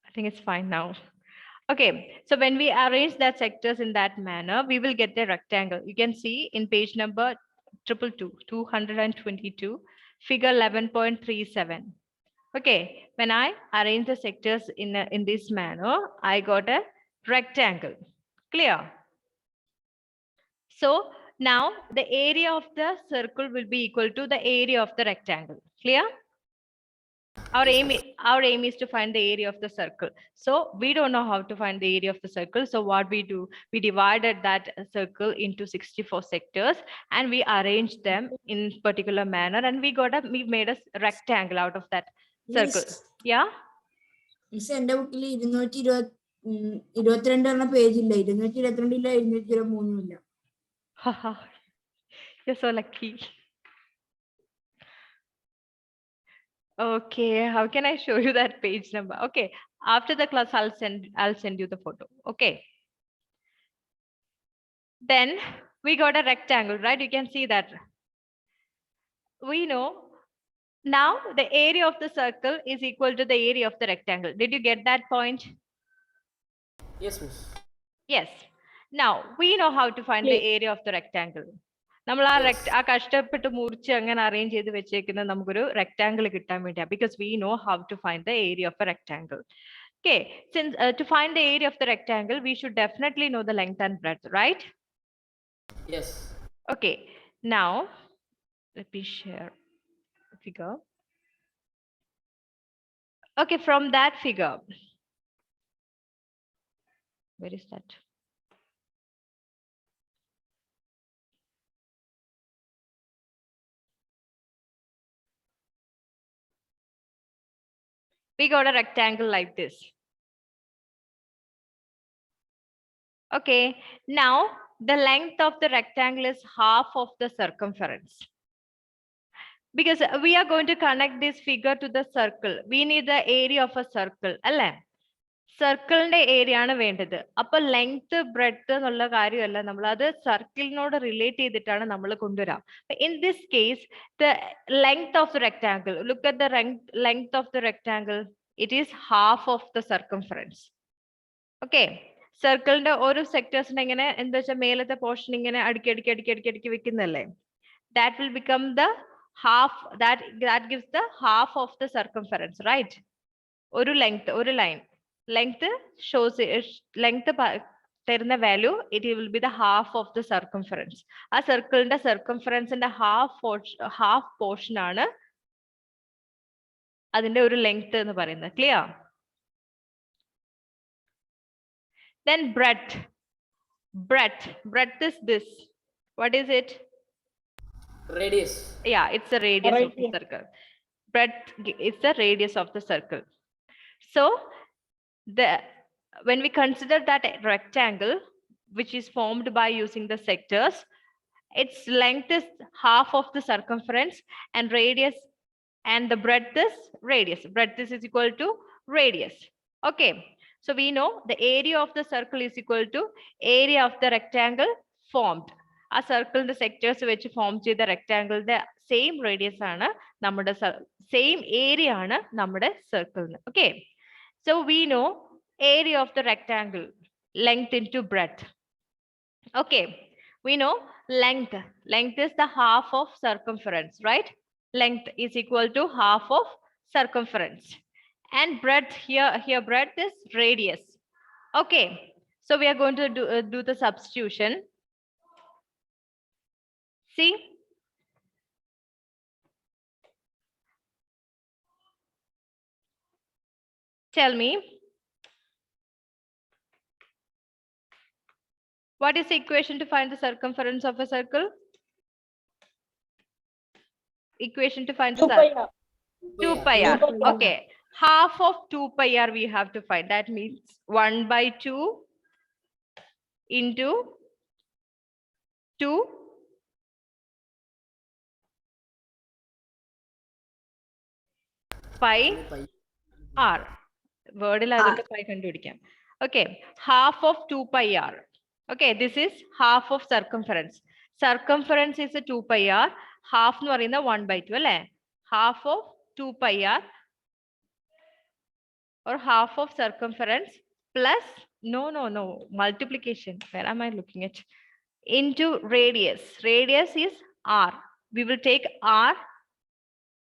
I think it's fine now. Okay, so when we arrange that sectors in that manner, we will get a rectangle. You can see in page number 222, figure 11.37. Okay, when I arrange the sectors in this manner, I got a rectangle. Clear? So now the area of the circle will be equal to the area of the rectangle. Clear? Our aim is to find the area of the circle. So we don't know how to find the area of the circle. So what we do, we divided that circle into 64 sectors and we arranged them in particular manner, and we made a rectangle out of that circle. Yeah. Miss, എൻ്റെ ബുക്കിൽ 222 പേജില്ല, 222 223 ഇല്ല. You're so lucky. Okay, how can I show you that page number? Okay, after the class, I'll send you the photo. Okay. Then we got a rectangle, right? You can see that. We know now the area of the circle is equal to the area of the rectangle. Did you get that point? Yes, miss. Yes. Now we know how to find the area of the rectangle. നമ്മൾ ആ കഷ്ടപ്പെട്ട് മുറിച്ച് അങ്ങനെ arrange ചെയ്ത് വെച്ചേക്കുന്ന നമുക്കൊരു rectangle കിട്ടാൻ വേണ്ടിയാ, because we know how to find the area of a rectangle. Okay, since to find the area of the rectangle, we should definitely know the length and breadth, right? Yes. Okay, now let me share a figure. Okay, from that figure, where is that? We got a rectangle like this. Okay, now the length of the rectangle is half of the circumference. Because we are going to connect this figure to the circle, we need the area of a circle, alle? സർക്കിളിന്റെ area ആണ് വേണ്ടത്. അപ്പൊ length breadth എന്നുള്ള കാര്യമല്ല, നമ്മൾ അത് സർക്കിളിനോട് relate ചെയ്തിട്ടാണ് നമ്മൾ കൊണ്ടുവരാം. In this case the length of the rectangle, look at the length of the rectangle, it is half of the circumference. Okay, സർക്കിളിന്റെ ഓരോ സെക്ടേഴ്സിനെ ഇങ്ങനെ എന്താ വെച്ചാൽ മേലത്തെ പോർഷൻ ഇങ്ങനെ അടുക്കി അടുക്കി അടുക്കി അടുക്കി അടുക്കി വെക്കുന്നല്ലേ, that will become the half, that gives the half of the circumference, right? ഒരു ലെങ്ത്, ഒരു ലൈൻ length shows length തരുന്ന value, it will be the half of the circumference. ആ സർക്കിളിന്റെ സർക്കംഫറൻസിന്റെ ഹാഫ് പോർഷൻ ആണ് അതിന്റെ ഒരു ലെങ്ത് എന്ന് പറയുന്നത്. Clear? Then breadth is this. What is it? Radius. Yeah, it's the radius of the circle. Breadth is the radius of the circle. So when we consider that rectangle, which is formed by using the sectors, its length is half of the circumference and radius, and the breadth is radius. Breadth is equal to radius. Okay, so we know the area of the circle is equal to area of the rectangle formed. ആ സർക്കിളിന്റെ sectors വെച്ച് form ചെയ്ത റെക്ടാംഗിളിന്റെ same radius ആണ് നമ്മുടെ, same area ആണ് നമ്മുടെ സർക്കിളിന്. Okay, so we know area of the rectangle, length into breadth. Okay, we know length is the half of circumference, right? Length is equal to half of circumference, and breadth here breadth is radius. Okay, so we are going to do the substitution. See, tell me, what is the equation to find the circumference of a circle? Equation to find the circle. 2 pi r. Okay, half of 2 pi r we have to find. That means 1/2 into 2 pi r. വേർഡിൽ അതൊക്കെ pi കണ്ടുപിടിക്കാം. Okay, half of 2 pi r. Okay, this is half of circumference. Circumference is a 2 pi r. Half എന്ന് പറയുന്ന 1/2 അല്ലേ? Half of 2 pi r or half of circumference plus, no, multiplication. Where am I looking at? Into radius. Radius is r. We will take r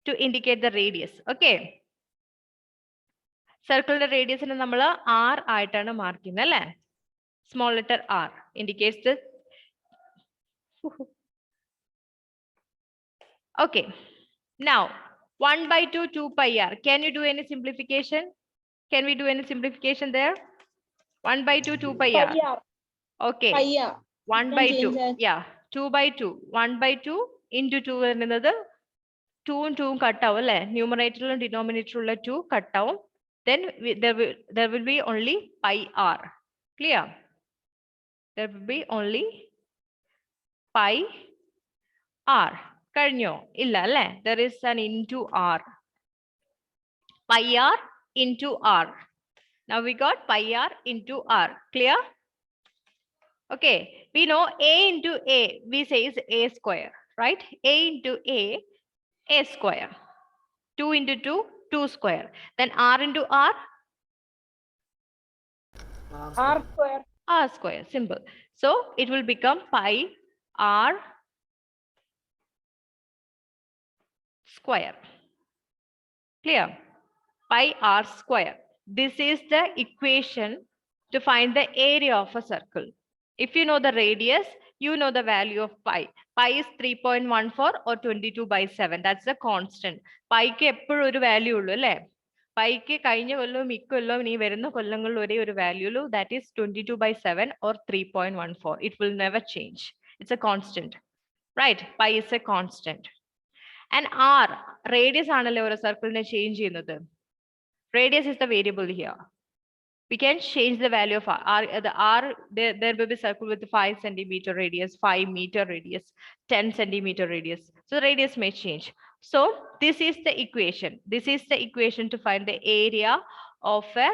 to indicate the radius. Okay. Circle radius in the r ആയിട്ടാണ് mark ചെയ്യുന്നത് അല്ലേ? Small letter r indicates the. Okay. Now 1 by 2, 2 pi r. Can you do any simplification? Can we do any simplification there? 1 by 2, 2 pi r. Okay. 1 by 2. Yeah. 2 by 2. 1 by 2 into 2 another. 2 and 2 cut out. Numerator and denominator 2 cut out. Then there will be only pi r. Clear? There will be only pi r. Karnyo. Illa, there is an into r. Pi r into r. Now we got pi r into r. Clear? Okay. We know a into a, we say is a square, right? A into a square. 2 into 2, 2 square. Then r into r, R square. r square. Simple. So it will become pi r square. Clear? Pi r square. This is the equation to find the area of a circle. If you know the radius, you know the value of pi. Pi is 3.14 or 22 by 7. That's the constant. Pi ke epporu oru value ullu alle. Pi ke kayinja kollum ikku kollum nee varuna kollangal ore oru value ullu, that is 22 by 7 or 3.14. It will never change. It's a constant. Right? Pi is a constant. And r, radius ആണല്ലേ ഒരു സർക്കിളിനെ change ചെയ്യുന്നത്. Radius is the variable here. We can change the value of r. There will be circle with 5 centimeter radius, 5 meter radius, 10 centimeter radius. So the radius may change. So this is the equation. This is the equation to find the area of a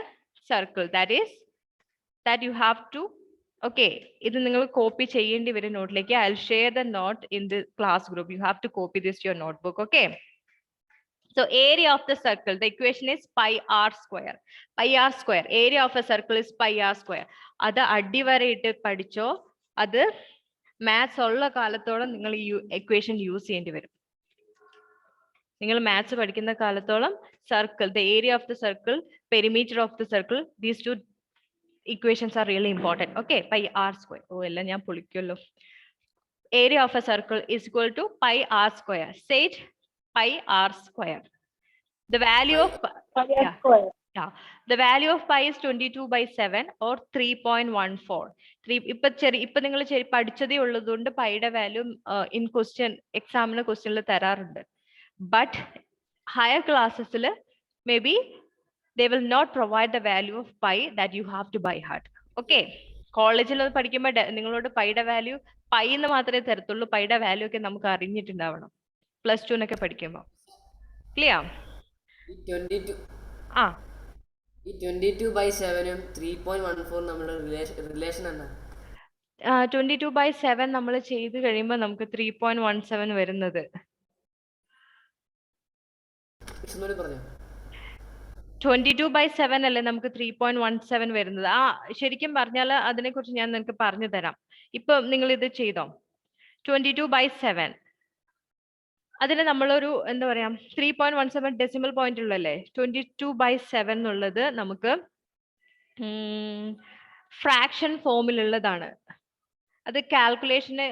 circle. That is, that you have to, okay, ഇത് നിങ്ങൾ copy ചെയ്യേണ്ടി വരും നോട്ടിലേക്ക്. I'll share the note in the class group. You have to copy this to your notebook. Okay. So area of the circle, the equation is pi r square. Pi r square. Area of a circle is pi r square. Ada അടിവരയിട്ട് പഠിച്ചോ. അത് maths ഉള്ള കാലത്തോളം നിങ്ങൾ ഈ equation use ചെയ്യേണ്ടി വരും. നിങ്ങൾ മാത്സ് പഠിക്കുന്ന കാലത്തോളം circle, the area of the circle, perimeter of the circle, these two equations are really important. Okay, pi r square. ഓ എല്ലാം ഞാൻ പൊളിക്കുമല്ലോ. Area of a circle is equal to pi r square. Say it. Pi r square. The value of the value of pi is 22 by 7 or 3.14. ഇപ്പൊ നിങ്ങൾ പഠിച്ചതേ ഉള്ളതുകൊണ്ട് പൈയുടെ value in question എക്സാമിന് ക്വസ്റ്റ്യനിൽ തരാറുണ്ട്. But higher classes maybe they will not provide the value of pi that you have to by heart. Okay. കോളേജിൽ പഠിക്കുമ്പോൾ നിങ്ങളോട് പൈയുടെ value pi എന്ന് മാത്രമേ തരത്തുള്ളൂ. പൈയുടെ വാല്യൂ ഒക്കെ നമുക്ക് അറിഞ്ഞിട്ടുണ്ടാവണം പ്ലസ് ടുനൊക്കെ പഠിക്കുമ്പോൾ. ക്ലിയർ? 22 by 7 3.14 നമ്മുടെ റിലേഷൻ എന്താണ്? 22 by 7 നമ്മൾ ചെയ്ത് കഴിയുമ്പോൾ നമുക്ക് 3.17 വരുന്നത്. 22 by 7 അല്ലേ നമുക്ക് 3.17 വരുന്നത്. ശരിക്കും പറഞ്ഞാൽ അതിനെ കുറിച്ച് ഞാൻ നിങ്ങൾക്ക് പറഞ്ഞു തരാം. ഇപ്പൊ നിങ്ങൾ ഇത് ചെയ്തോ. 22 by 7 അതിന് നമ്മളൊരു എന്താ പറയാ 3.17 ഡെസിമൽ പോയിന്റ് ഉള്ളല്ലേ. 22 by 7 എന്നുള്ളത് നമുക്ക് ഫ്രാക്ഷൻ ഫോമിലുള്ളതാണ്. അത് കാൽക്കുലേഷന്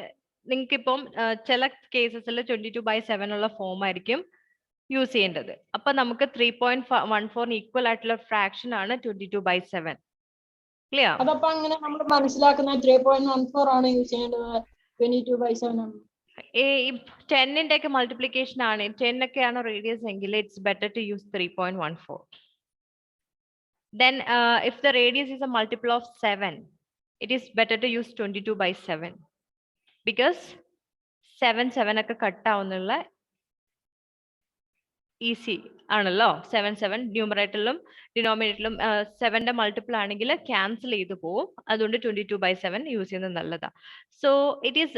നിങ്ങൾക്ക് ഇപ്പം ചില കേസസിൽ 22 by 7 ഉള്ള ഫോം ആയിരിക്കും യൂസ് ചെയ്യേണ്ടത്. അപ്പൊ നമുക്ക് 3.14 ഈക്വൽ ആയിട്ടുള്ള ഫ്രാക്ഷൻ ആണ് 22 by 7. ക്ലിയർ? അതപ്പോ അങ്ങനെ നമ്മൾ മനസ്സിലാക്കുന്ന 3.14 ആണ് യൂസ് ചെയ്യേണ്ടത്, 22 by 7 ആണ്. 10ന്റെ ഒക്കെ മൾട്ടിപ്ലിക്കേഷൻ ആണ്. 10 ഒക്കെയാണ് റേഡിയസ് എങ്കിൽ it's better to use 3.14. Then if the radius is a multiple of 7, it is better to use 22 by 7 because 7 ഒക്കെ കട്ട് ആവുന്നുള്ള ഈസി ആണല്ലോ. 7 ന്യൂമറേറ്ററിലും ഡിനോമിനേറ്ററിലും 7ന്റെ മൾട്ടിപ്പിൾ ആണെങ്കിൽ ക്യാൻസൽ ചെയ്തു പോകും. അതുകൊണ്ട് 22 by 7 യൂസ് ചെയ്യുന്നത് നല്ലതാ. So it is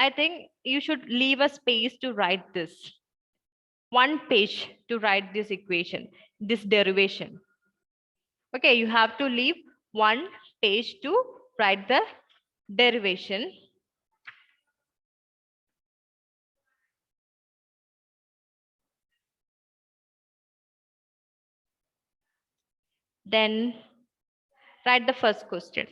I think you should leave a space to write this. 1 page to write this equation, this derivation. Okay, you have to leave one page to write the derivation. Then write the first question.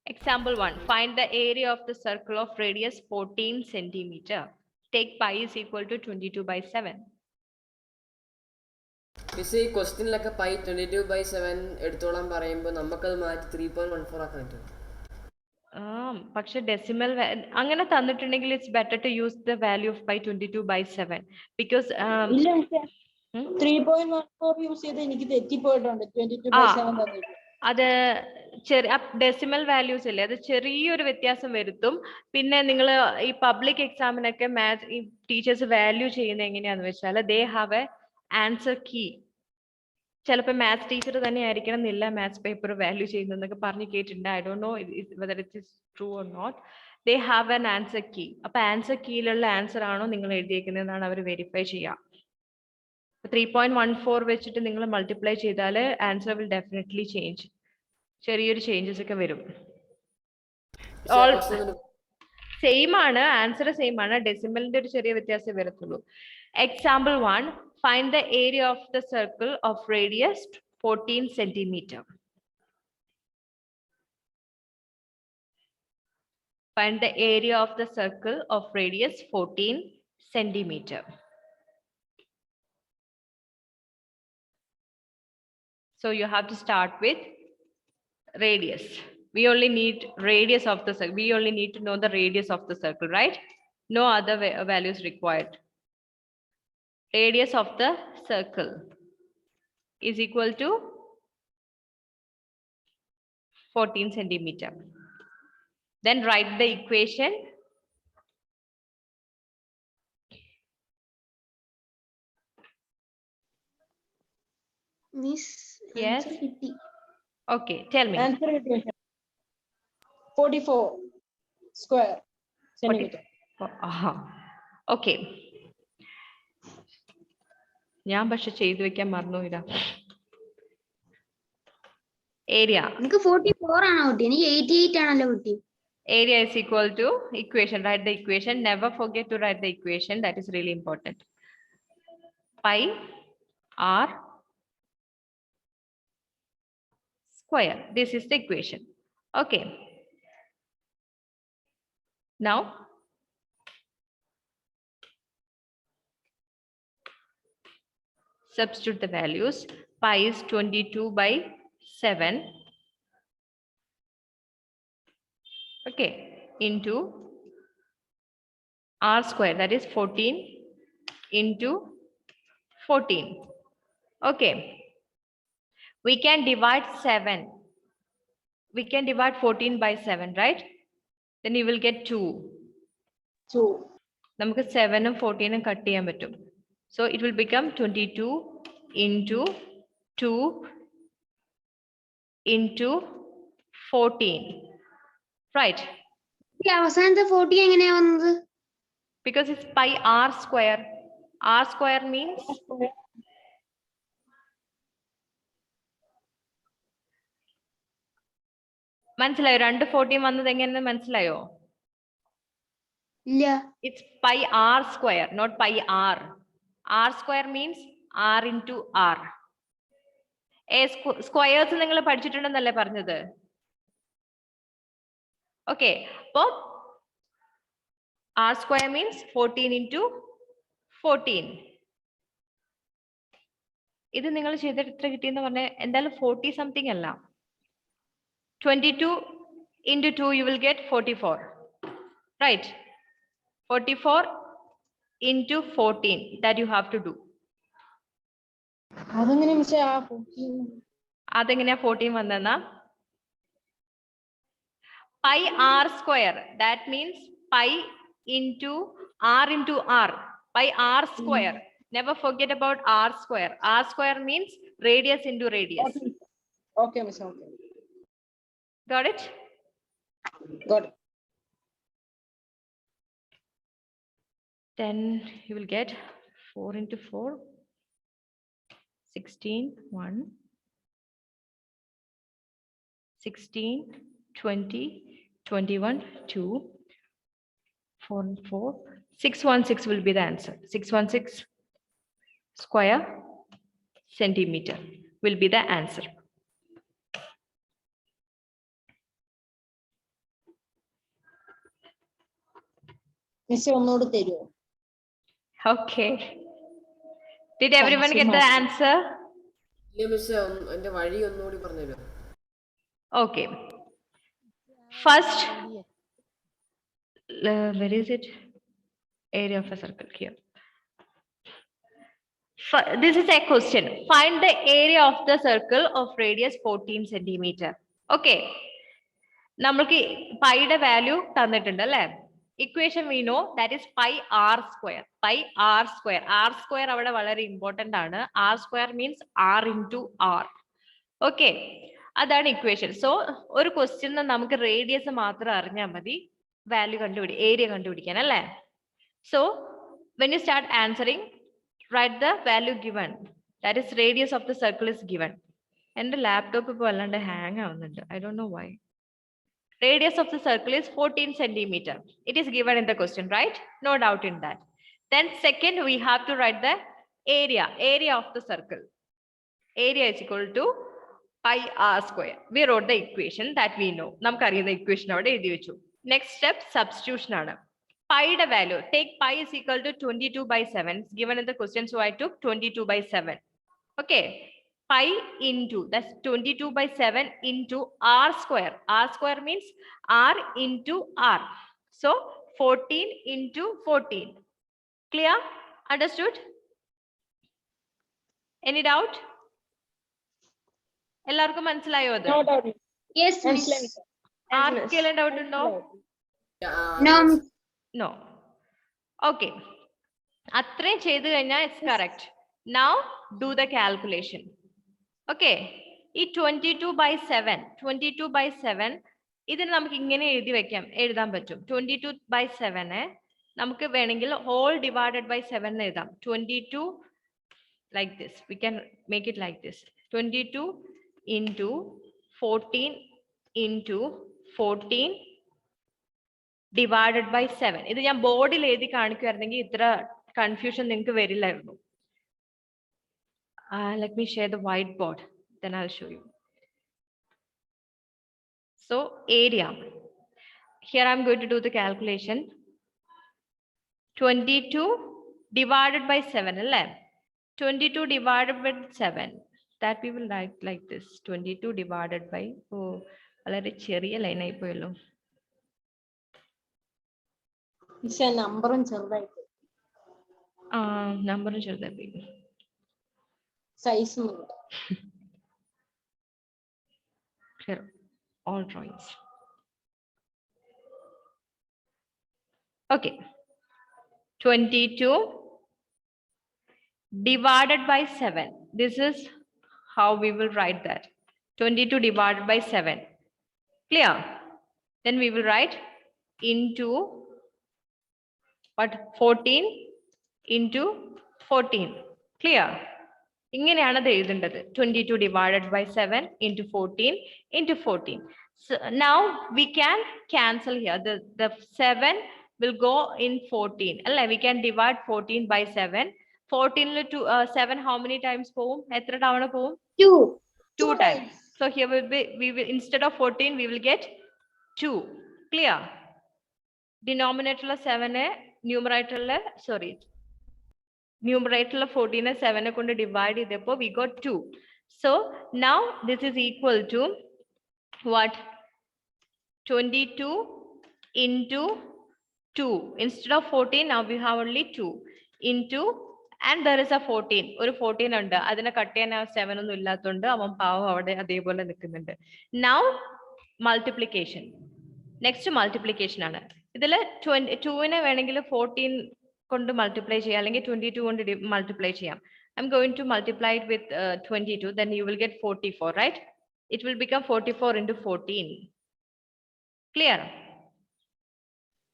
Example 1. Find the area of the circle of radius 14 centimeter. Take pi is equal to 22/7. Miss ഈ ക്വസ്റ്റ്യനിലൊക്കെ pi 22/7 എടുത്തോളാൻ പറയുമ്പോൾ നമുക്കത് മാറ്റി 3.14 ആക്കാൻ പറ്റും. പക്ഷെ decimal അങ്ങനെ തന്നിട്ടുണ്ടെങ്കിൽ it's better to use the value of pi 22/7 because ഇല്ല 3.14 യൂസ് ചെയ്ത് എനിക്ക് തെറ്റിപ്പോയിട്ടുണ്ട് 22/7 തന്നിട്ട്. അത് ചെറിയ ഡെസിമൽ വാല്യൂസ് അല്ലേ, അത് ചെറിയൊരു വ്യത്യാസം വരുത്തും. പിന്നെ നിങ്ങൾ ഈ പബ്ലിക് എക്സാമിനൊക്കെ മാത്സ് ഈ ടീച്ചേഴ്സ് വാല്യൂ ചെയ്യുന്നത് എങ്ങനെയാന്ന് വെച്ചാൽ they have a answer key. ചിലപ്പോൾ മാത്സ് ടീച്ചർ തന്നെ ആയിരിക്കണം എന്നില്ല മാത്സ് പേപ്പർ വാല്യൂ ചെയ്യുന്നതെന്നൊക്കെ പറഞ്ഞ് കേട്ടിട്ടുണ്ട്. I don't know whether it is true or not. They have an answer key. അപ്പൊ ആൻസർ കീയിലുള്ള ആൻസർ ആണോ നിങ്ങൾ എഴുതിയേക്കുന്നതെന്നാണ് അവർ വെരിഫൈ ചെയ്യുക. 3.14 വെച്ചിട്ട് നിങ്ങൾ മൾട്ടിപ്ലൈ ചെയ്താൽ ആൻസർ വിൽ ഡെഫിനറ്റ്ലി ചേഞ്ച്. ചെറിയൊരു ചേഞ്ചസ് ഒക്കെ വരും. സെയിം ആണ്, ആൻസർ സെയിം ആണ്, ഡെസിമലിന്റെ ഒരു ചെറിയ വ്യത്യാസം വരത്തുള്ളൂ. Example 1. Find the area of the circle of radius 14 centimeter. Find the area of the circle of radius 14 centimeter. So you have to start with radius. We only need radius of the circle. We only need to know the radius of the circle, right? No other values required. Radius of the circle is equal to 14 centimeter. Then write the equation. Miss. Yes. Okay, tell me. Answer equation 44 square centimeter. Okay. ഞാൻ പക്ഷെ ചെയ്തു വെക്കാൻ മറന്നു ഇതാ. Area എനിക്ക് 44 ആണോ കിട്ടി? എനിക്ക് 88 ആണല്ലോ കിട്ടി. Area is equal to equation. Write the equation. Never forget to write the equation. That is really important. Pi r square. This is the equation. Okay. Now substitute the values. Pi is 22/7. Okay, into r square, that is 14 into 14. Okay, we can divide 7. We can divide 14/7, right? Then you will get 2. 2. നമുക്ക് 7 ഉം 14 ഉം cut ചെയ്യാൻ പറ്റും. So it will become 22 into 2 into 14. Right? ഈ അവസാനത്തെ 40 എങ്ങനെയാ വന്നത്? Because it's pi r square. R square means മനസ്സിലായോ? 2 14 വന്നത് എങ്ങനെയെന്ന് മനസ്സിലായോ? ഇല്ല. It's pi r square, not pi r. R square means r into r. Squares നിങ്ങൾ പഠിച്ചിട്ടുണ്ടെന്നല്ലേ പറഞ്ഞത്? Okay, so r square means 14 into 14. ഇത് നിങ്ങൾ ചെയ്തിട്ട് എത്ര കിട്ടിയെന്ന് പറഞ്ഞാൽ എന്തായാലും 40 something അല്ല. 22 into 2 you will get 44. Right? 44 into 14 that you have to do. അതെങ്ങനെ മിസ്സേ ആ 14? അതെങ്ങനെയാ 14 വന്നെന്നാ? Pi r square, that means pi into R into R by R square. Never forget about R square. R square means radius into radius. Okay, Miss. Okay. Got it? Got it. Then you will get 4 into 4, 16, 1, 16, 20, 21, 2, 4 and 4. 616 will be the answer. 616 square centimeter will be the answer. Miss, ഒന്നുകൂടി തരുമോ? Okay. Did everyone Thanks get so the much. answer? ഇല്ല miss, എന്റെ വഴി ഒന്നുകൂടി പറഞ്ഞുതരുമോ? Okay. First, where is it? Area of a circle here. This is a question. Find the area of the circle of radius 14 centimeter. Okay. നമ്മൾക്ക് പൈയുടെ value തന്നിട്ടുണ്ട് അല്ലേ? Equation we know that is pi r square. Pi r square. R square അവിടെ വളരെ important ആണ്. R square means r into r. Okay. അതാണ് equation. So ഒരു question നമുക്ക് radius മാത്രം അറിഞ്ഞാൽ മതി വാല്യൂ ഏരിയ കണ്ടുപിടിക്കാൻ അല്ലേ? So when you start answering, write the value given. That is radius of the circle is given. എന്റെ ലാപ്ടോപ്പ് ഇപ്പോൾ അല്ലാണ്ട് ഹാങ് ആവുന്നുണ്ട്. I don't know why. Radius of the circle is 14 centimeter. It is given in the question, right? No doubt in that. Then second, we have to write the area of the circle. Area is equal to pi r square. We wrote the equation that we know. നമുക്കറിയുന്ന equation അവിടെ എഴുതി വെച്ചു. Next step, substitution ആണ്. Pi the value. Take pi is equal to 22 by 7. It's given in the question, so I took 22 by 7. Okay. Pi into, that's 22 by 7 into r square. R square means r into r. So 14 into 14. Clear? Understood? Any doubt? എല്ലാവർക്കും മനസ്സിലായോ അത്? No doubt. Yes, miss. മനസ്സിലായി. ആർക്കെല്ലാം doubt ഉണ്ടോ? No, No. Okay. അത്രയും ചെയ്തു കഴിഞ്ഞാൽ it's correct. Now do the calculation. Okay. ഈ 22 by 7 ഇതിന് നമുക്ക് ഇങ്ങനെ എഴുതാൻ പറ്റും. 22 by 7 നമുക്ക് വേണമെങ്കിൽ whole divided by 7 എഴുതാം. 22 like this. We can make it like this. 22 into 14 into 14 divided by 7. ഇത് ഞാൻ ബോർഡിൽ എഴുതി കാണിക്കുവായിരുന്നെങ്കിൽ ഇത്ര കൺഫ്യൂഷൻ നിങ്ങൾക്ക് വരില്ലായിരുന്നു. Let me share the whiteboard. Then I'll show you. So area. Here I'm going to do the calculation. 22 divided by 7. 22 divided by 7. That we will write like this. 22 divided by. Oh, വളരെ ചെറിയ line ആയി പോയല്ലോ. പക്ഷേ നമ്പറും ചെറുതായിട്ട് നമ്പറും ചെറുതായി. സൈസും Clear all drawings. Okay. 22 divided by 7. This is how we will write that. 22 divided by 7. Clear? Then we will write into what? 14 into 14. Clear? ഇങ്ങനെയാണ് അത് എഴുതേണ്ടത്. 22 divided by 7 into 14 into 14. So now we can cancel here. The 7 will go in 14. We can divide 14 by 7. 14 to 7 how many times പോവും? എത്ര തവണ പോവും? 2 times. So here we will instead of 14 we will get 2. Clear? Denominator 7 numerator numerator 14 7 കൊണ്ട് divide ചെയ്തപ്പോൾ we got 2. So now this is equal to what? 22 into 2. Instead of 14 now we have only 2 into, and there is a 14. ഒരു 14 ഉണ്ട്. അതിനെ cut ചെയ്യാൻ 7 ഒന്നും ഇല്ലാത്തതുകൊണ്ട് അവൻ പാവം അവിടെ അതേപോലെ നിൽക്കുന്നുണ്ട്. Now multiplication. Next multiplication ആണ്. ഇതിൽ 22-നെ വേണമെങ്കിൽ 14 കൊണ്ട് മൾട്ടിപ്ലൈ ചെയ്യാം അല്ലെങ്കിൽ 22 കൊണ്ട് മൾട്ടിപ്ലൈ ചെയ്യാം. I'm going to multiply it with 22, then you will get 44, right? It will become 44 into 14. Clear?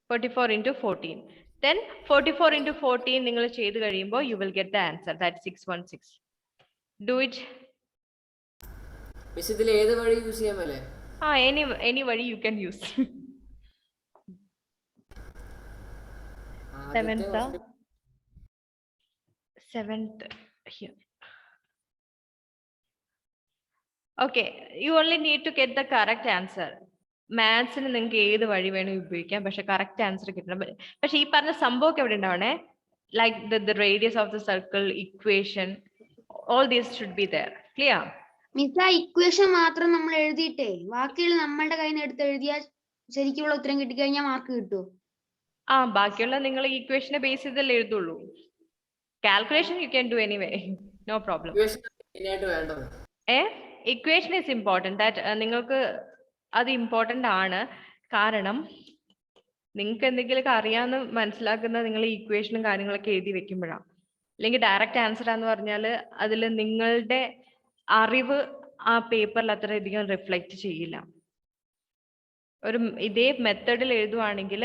44 into 14. Then 44 into 14 നിങ്ങൾ ചെയ്തു കഴിയുമ്പോൾ you will get the answer, that's 616. Do it. Miss ഇതിൽ ഏത് വഴി യൂസ് ചെയ്യാമല്ലേ? Any വഴി you can use. Seventh here. Okay, you only need to get the correct answer. മാത്സിന് നിങ്ങൾക്ക് ഏത് വഴി വേണമെങ്കിൽ ഉപയോഗിക്കാം, പക്ഷെ കറക്റ്റ് ആൻസർ കിട്ടണം. പക്ഷെ ഈ പറഞ്ഞ സംഭവമൊക്കെ എവിടെ ഉണ്ടാവണേ, like the radius of the circle, equation, all these should be there. Clear? Miss ആ ഇക്വേഷൻ മാത്രം നമ്മൾ എഴുതിയിട്ടേ ബാക്കിയുള്ള നമ്മളുടെ കയ്യിൽ നിന്ന് എടുത്ത് എഴുതിയാൽ ശരിക്കുള്ള ഉത്തരം കിട്ടിക്കഴിഞ്ഞാൽ മാർക്ക് കിട്ടുമോ? ബാക്കിയുള്ള നിങ്ങൾ ഇക്വേഷനെ ബേസ് ചെയ്തല്ലേ എഴുതുള്ളൂ. Calculation you can do anyway, no problem. Equation is important. That നിങ്ങൾക്ക് അത് ഇമ്പോർട്ടൻ്റ് ആണ്. കാരണം നിങ്ങൾക്ക് എന്തെങ്കിലുമൊക്കെ അറിയാമെന്ന് മനസ്സിലാക്കുന്നത് നിങ്ങൾ ഈ ഇക്വേഷനും കാര്യങ്ങളൊക്കെ എഴുതി വെക്കുമ്പോഴാണ്. അല്ലെങ്കിൽ ഡയറക്റ്റ് ആൻസർ ആണെന്ന് പറഞ്ഞാൽ അതിൽ നിങ്ങളുടെ അറിവ് ആ പേപ്പറിൽ അത്രയധികം റിഫ്ലക്റ്റ് ചെയ്യില്ല. ഒരു ഇതേ മെത്തേഡിൽ എഴുതുവാണെങ്കിൽ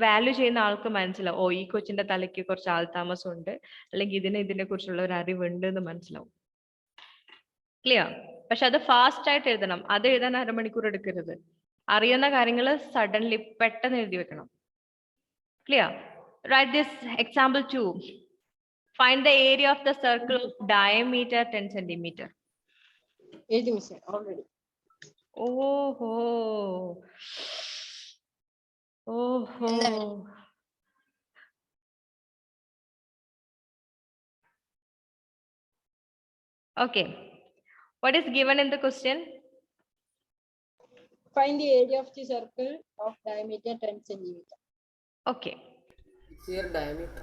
വാല്യൂ ചെയ്യുന്ന ആൾക്ക് മനസ്സിലാവും, ഓ ഈ കൊച്ചിന്റെ തലയ്ക്ക് കുറച്ച് ആൾതാമസം ഉണ്ട്, അല്ലെങ്കിൽ ഇതിനെ കുറിച്ചുള്ള ഒരു അറിവുണ്ട് എന്ന് മനസ്സിലാവും. ക്ലിയർ? പക്ഷെ അത് ഫാസ്റ്റ് ആയിട്ട് എഴുതണം. അത് എഴുതാൻ അരമണിക്കൂർ എടുക്കരുത്. അറിയുന്ന കാര്യങ്ങൾ സഡൻലി പെട്ടെന്ന് എഴുതി വെക്കണം. Clear? Right this example 2. Find the area of the circle of diameter 10 centimeter. എഴുതി മിസ് ഓൾറെഡി. ഓഹോ ഓഹോ. Okay. What is given in the question? Find the area of the circle of diameter 10 centimeter. Okay. It's here diameter.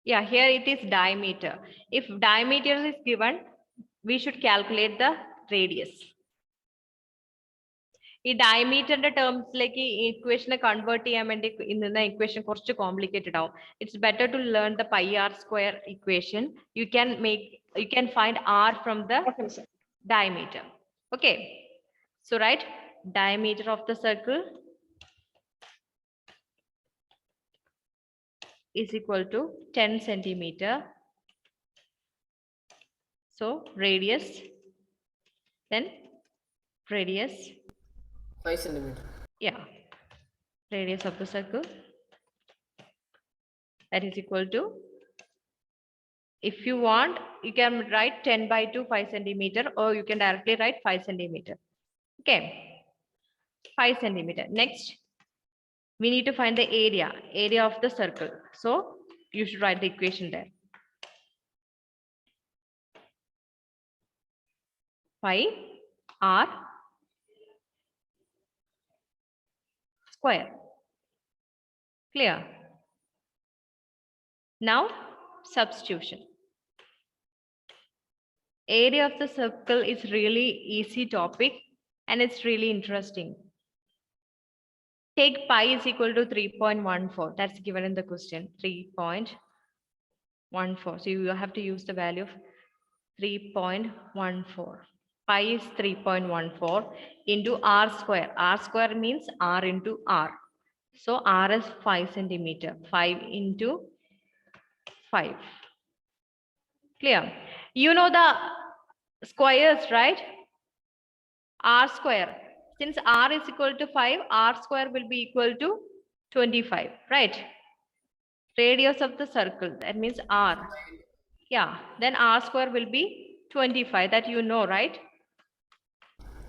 Yeah, here it is diameter. If diameter is given, we should calculate the radius. ഈ ഡയമീറ്ററിന്റെ ടേംസിലേക്ക് ഈ ഇക്വേഷനെ convert ചെയ്യാൻ വേണ്ടി ഇന്ന equation കുറച്ച് complicated ആവും. It's better to learn the pi r square equation. You can find r from the diameter. Okay, so write diameter of the circle is equal to 10 centimeter. So radius, then radius 5 centimeter. Yeah, radius of the circle, that is equal to, if you want you can write 10 by 2 5 centimeter, or you can directly write 5 centimeter. Okay, 5 centimeter. Next we need to find the area of the circle, so you should write the equation there. Pi r square. Clear? Now substitution. Area of the circle is really easy topic and it's really interesting. Take pi is equal to 3.14. That's given in the question. 3.14. So you have to use the value of 3.14. Pi is 3.14 into r square. R square means r into r. So r is 5 centimeter. 5 into 5. Clear? You know the squares, right? R square. Since r is equal to 5, r square will be equal to 25, right? Radius of the circle, that means r. Yeah, then r square will be 25. That you know, right?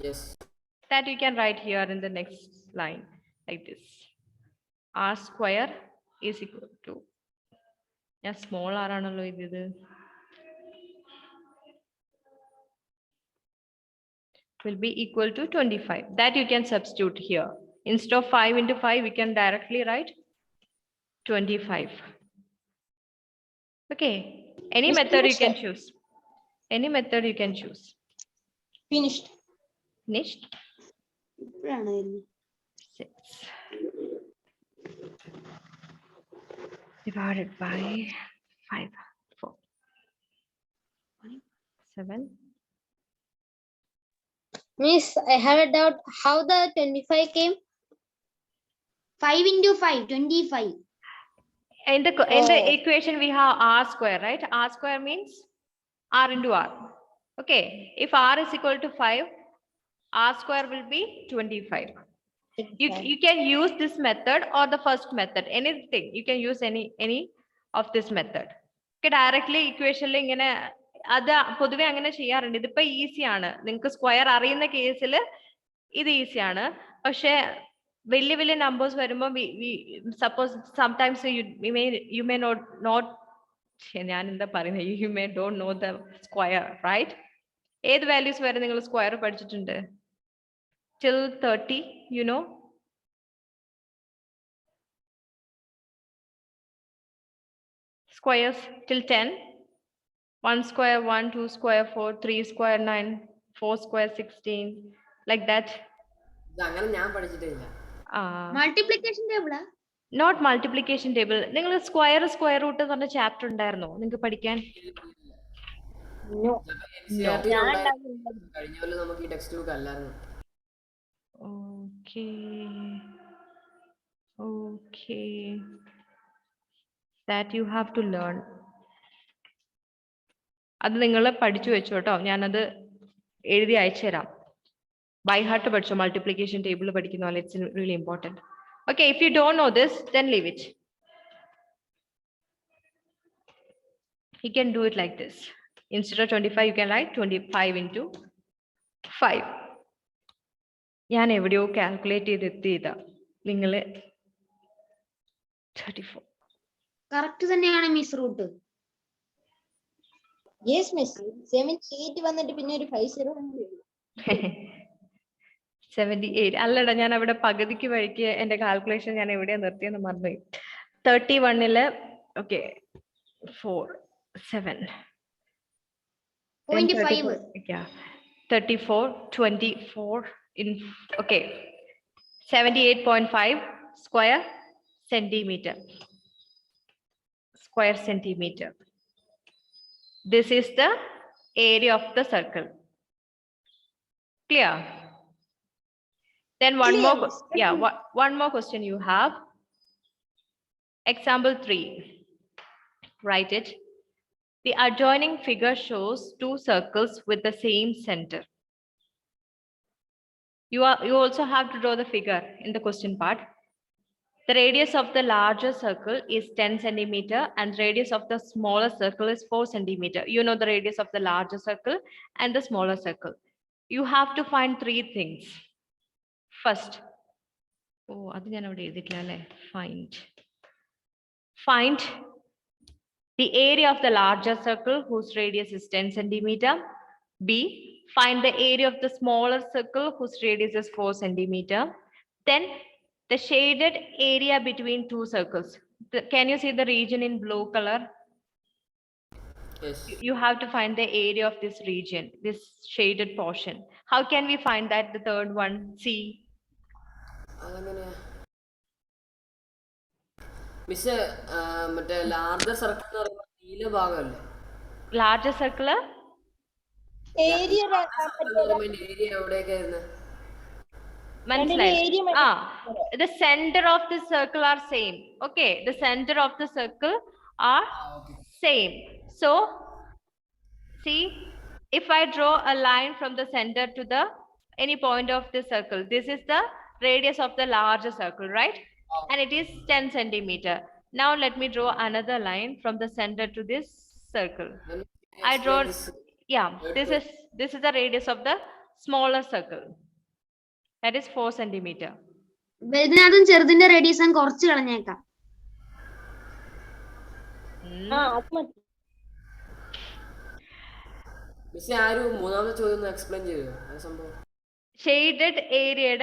Yes. That you can write here in the next line like this. R square is equal to, yeah, small r aanallo idu, will be equal to 25. That you can substitute here. Instead of 5 into 5, we can directly write 25. Okay, any method you can choose. Any method you can choose. Finished. Finished? ഇപ്പോഴാണ് വരുന്നത്. 6. divided by 5, 4, 7. Miss, I have a doubt. How the 25 came? 5 into 5, 25. In the equation we have r square, right? R square means r into r. Okay, if r is equal to 5, r square will be 25. You can use this method or the first method, anything. You can use any of this method. Okay, directly equation ഇങ്ങനെ അത് പൊതുവെ അങ്ങനെ ചെയ്യാറുണ്ട്. ഇതിപ്പോ easy ആണ്. നിങ്ങൾക്ക് square അറിയുന്ന കേസിൽ ഇത് ഈസി ആണ്. പക്ഷെ വലിയ വലിയ നമ്പേഴ്സ് വരുമ്പോൾ suppose sometimes you may not ഞാൻ എന്താ പറയുന്നത്, you may don't know the square, right? ഏത് വാല്യൂസ് വരെ നിങ്ങൾ സ്ക്വയർ പഠിച്ചിട്ടുണ്ട്? Till 30, you know? Squares till 10. 1 square 1, 2 square 4, 3 square 9, 4 square 16, like that. ഇത് അങ്ങനെ ഞാൻ പഠിച്ചിട്ടില്ല. മൾട്ടിപ്ലിക്കേഷൻ ടേബിളാ? Not multiplication table. നിങ്ങൾ സ്ക്വയർ റൂട്ട് എന്ന് പറഞ്ഞ ചാപ്റ്റർ ഉണ്ടായിരുന്നോ നിങ്ങൾക്ക് പഠിക്കാൻ? NCERT കഴിഞ്ഞ കൊല്ലം നമുക്ക് ഈ ടെക്സ്റ്റ് ബുക്ക് അല്ലായിരുന്നു. Okay. That you have to learn. അത് നിങ്ങൾ പഠിച്ചു വെച്ചു കേട്ടോ. ഞാനത് എഴുതി അയച്ചു തരാം. ബൈ ഹാർട്ട് പഠിച്ചോ, മൾട്ടിപ്ലിക്കേഷൻ ടേബിൾ പഠിക്കുന്ന പോലെ. It's really important. Okay, if you don't know this, then leave it. You can do it like this. Instead of 25, you can write 25 into 5. ഞാൻ എവിടെയോ കാൽക്കുലേറ്റ് ചെയ്തെത്തിയതാ. നിങ്ങൾ 34. കറക്റ്റ് തന്നെയാണ് മിസ് റൂട്ട്. Yes miss. 78 വന്നിട്ട് പിന്നെ ഒരു 50 78 അല്ലടാ, ഞാൻ അവിടെ പകുതിക്ക് വഴിക്ക് എന്റെ കാൽക്കുലേഷൻ ഞാൻ എവിടെയാ നിർത്തിയെന്ന് മറന്നുപോയി. 31 okay 4 7 0.5. 34 24 in okay 78.5 square centimeter. This is the area of the circle. Clear? Then one more question you have. Example 3. Write it. The adjoining figure shows two circles with the same center. You also have to draw the figure in the question part. The radius of the larger circle is 10 centimeter and radius of the smaller circle is 4 centimeter. You know the radius of the larger circle and the smaller circle. You have to find 3 things. First, find the area of the larger circle whose radius is 10 centimeter. B, find the area of the smaller circle whose radius is 4 centimeter. Then the shaded area between two circles. Can you see the region in blue color? Yes. You have to find the area of this region, this shaded portion. How can we find that? The third one, C. അതെങ്ങനെയാ miss? മറ്റേ larger circle എന്ന് പറയുമ്പോൾ നീല ഭാഗമല്ലേ? Larger circle? Area area എവിടെയൊക്കെയായിരുന്നു? The center of the circle are same. Okay, the center of the circle are same. So, see, if I draw a line from the center to the any point of the circle, this is the radius of the larger circle, right? And it is 10 centimeter. Now let me draw another line from the center to this circle. I draw, this is the radius of the smaller circle. That is 4 centimeter. വലുതിനകത്തും ചെറുതിന്റെ radius ഞാൻ കുറച്ച് കളഞ്ഞേക്കാം. Miss ആരും മൂന്നാമത്തെ ചോദ്യം explain ചെയ്യോ സംഭവം? Shaded area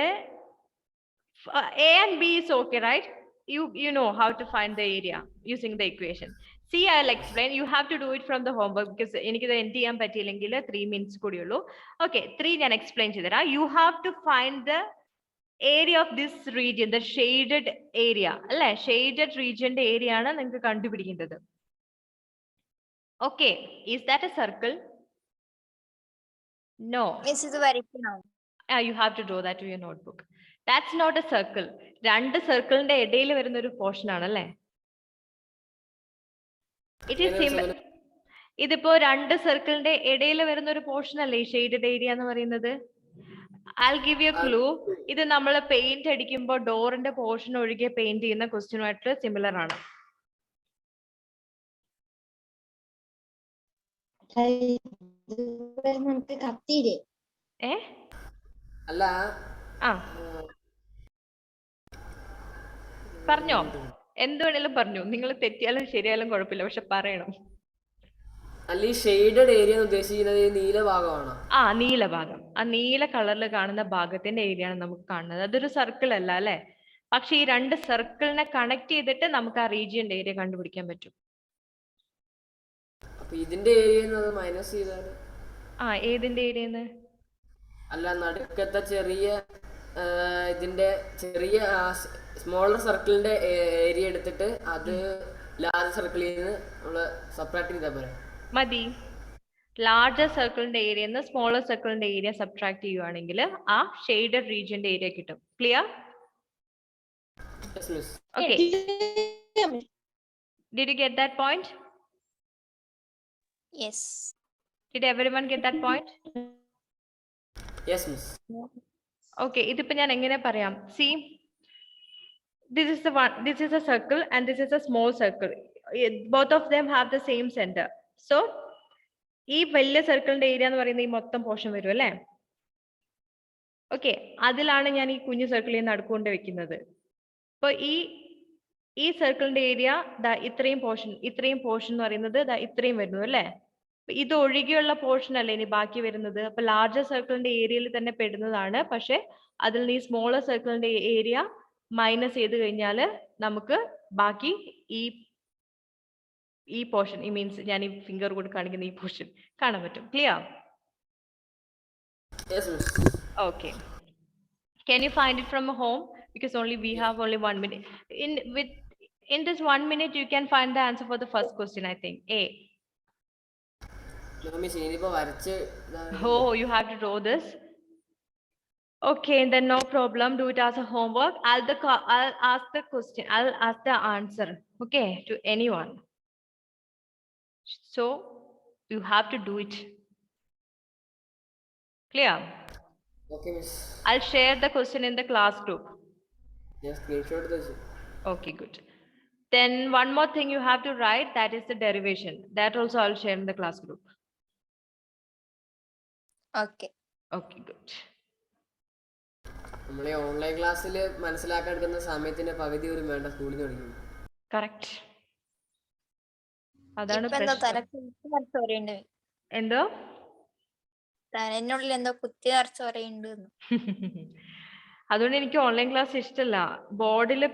A and B is okay, right? You know how to find the area using the equation. See, I'll explain. You have to do it from the homework because എനിക്ക് ഇത് end ചെയ്യാൻ പറ്റിയില്ലെങ്കിൽ 3 minutes കൂടിയുള്ളൂ. Okay, 3 ഞാൻ explain ചെയ്തുതരാം. You have to find the area of this region, the shaded area, അല്ലെ? Shaded region area ആണ് നിങ്ങൾക്ക് കണ്ടുപിടിക്കേണ്ടത്. Okay, is that a circle? No. Miss ഇത് വരയ്ക്കണം. You have to draw that to your notebook. That's not a circle. രണ്ട് സർക്കിളിന്റെ ഇടയിൽ വരുന്ന ഒരു പോർഷൻ ആണ് അല്ലേ? It is similar. ഇതിപ്പോ രണ്ട് സർക്കിളിന്റെ ഇടയിൽ വരുന്ന ഒരു പോർഷൻ അല്ലേ ഈ ഷെയ്ഡഡ് ഏരിയ എന്ന് പറയുന്നത്? I'll give you a clue. ഇത് നമ്മൾ പെയിന്റ് അടിക്കുമ്പോൾ ഡോറിന്റെ പോർഷൻ ഒഴികെ പെയിന്റ് ചെയ്യുന്ന ക്വസ്റ്റ്യനുമായിട്ട് സിമിലർ ആണ്. നമുക്ക് കത്തിയില്ലേ? അല്ല ആ പറഞ്ഞോ, എന്ത് വേണേലും പറഞ്ഞു. നിങ്ങൾ തെറ്റിയാലും ശരിയായാലും കുഴപ്പമില്ല, പക്ഷെ പറയണം. അല്ല ഈ ഷെയ്ഡഡ് ഏരിയ ഉദ്ദേശിക്കുന്നത് ഈ നീല ഭാഗമാണോ? ആ നീല ഭാഗം, ആ നീല കളറിൽ കാണുന്ന ഭാഗത്തിന്റെ ഏരിയ ആണ് നമുക്ക് കാണുന്നത്. അതൊരു സർക്കിൾ അല്ല അല്ലെ? പക്ഷെ ഈ രണ്ട് സർക്കിളിനെ കണക്ട് ചെയ്തിട്ട് നമുക്ക് ആ റീജിയന്റെ ഏരിയ കണ്ടുപിടിക്കാൻ പറ്റും. അപ്പൊ ഇതിന്റെ ഏരിയ മൈനസ് ചെയ്താണ്. ആ ഏതിന്റെ ഏരിയന്ന്? അല്ല നടുക്കത്തെ ചെറിയ ഇതിന്റെ ചെറിയ സ്മോളർ സർക്കിളിന്റെ ഏരിയ എടുത്തിട്ട് അത് ലാർജ് സർക്കിളിൽ നിന്ന് നമ്മള് സബ്ട്രാക്ട് ചെയ്താൽ പോരെ? മതി. ലാർജർ സർക്കിളിന്റെ ഏരിയ സ്മോളർ സർക്കിളിന്റെ ഏരിയ സബ്ട്രാക്ട് ചെയ്യുവാണെങ്കിൽ ആ ഷെയ്ഡഡ് റീജിയന്റെ ഏരിയ കിട്ടും. Clear? Yes, miss. Okay. Did you get that point? Yes. Did everyone get that point? Yes, miss. Okay, ഇതിപ്പോ ഞാൻ എങ്ങനെ പറയാം? See, this is a circle and this is a small circle. Both of them have the same center. So, ഈ വലിയ സർക്കിളിന്റെ area എന്ന് പറയുന്നത് ഈ മൊത്തം പോർഷൻ വരും അല്ലേ? ഓക്കെ, അതിലാണ് ഞാൻ ഈ കുഞ്ഞു സർക്കിളിൽ നടുക്കൊണ്ട് വെക്കുന്നത്. അപ്പൊ ഈ സർക്കിളിന്റെ ഏരിയ ഇത്രയും പോർഷൻ എന്ന് പറയുന്നത് ഇത്രയും വരുന്നു അല്ലേ? ഇത് ഒഴികെയുള്ള പോർഷൻ അല്ലേ ഇനി ബാക്കി വരുന്നത്. അപ്പൊ ലാർജർ സർക്കിളിന്റെ ഏരിയയിൽ തന്നെ പെടുന്നതാണ്. പക്ഷെ അതിൽ നിന്ന് ഈ സ്മോളർ സർക്കിളിന്റെ ഏരിയ മൈനസ് ചെയ്ത് കഴിഞ്ഞാൽ നമുക്ക് ബാക്കി ഈ പോർഷൻ, ഈ മീൻസ് ഞാൻ ഈ ഫിംഗർ കൊണ്ട് കാണിക്കുന്ന ഈ പോർഷൻ കാണാൻ പറ്റും. Clear? Yes, miss. Okay. Can you find it from home? Because we have only 1 minute. In this 1 minute, you can find the answer for the first question, I think. A. No, miss, ഇനിയിപ്പോ വരച്ച് Oh, you have to draw this. Okay, then no problem. Do it as a homework. I'll ask the question. I'll ask the answer. Okay, to anyone. So you have to do it. Clear? Okay, miss. I'll share the question in the class group. ഞാൻ screenshot തച്ചു. Okay, good. Then one more thing you have to write, that is the derivation. That also I'll share in the class group. Okay. Okay, good. നമ്മളെ online ക്ലാസ്സിൽ മനസ്സിലാക്കാൻ എടുക്കുന്ന സമയത്തിന്റെ പകുതി ഒരു വേണ്ട സ്കൂളിൽ നിന്ന് പഠിക്കും. Correct. അതാണ് ഇപ്പൊ എന്തോ പ്രശ്നം. തലക്ക് കുത്തി നിറച്ച് പറയുന്നുണ്ട്. എന്തോ? തലനുള്ളിൽ എന്തോ കുത്തി നിറച്ച് പറയുന്നുണ്ട്. അതുകൊണ്ട് എനിക്ക് ഓൺലൈൻ ക്ലാസ് ഇഷ്ടമല്ല. ബോർഡിൽ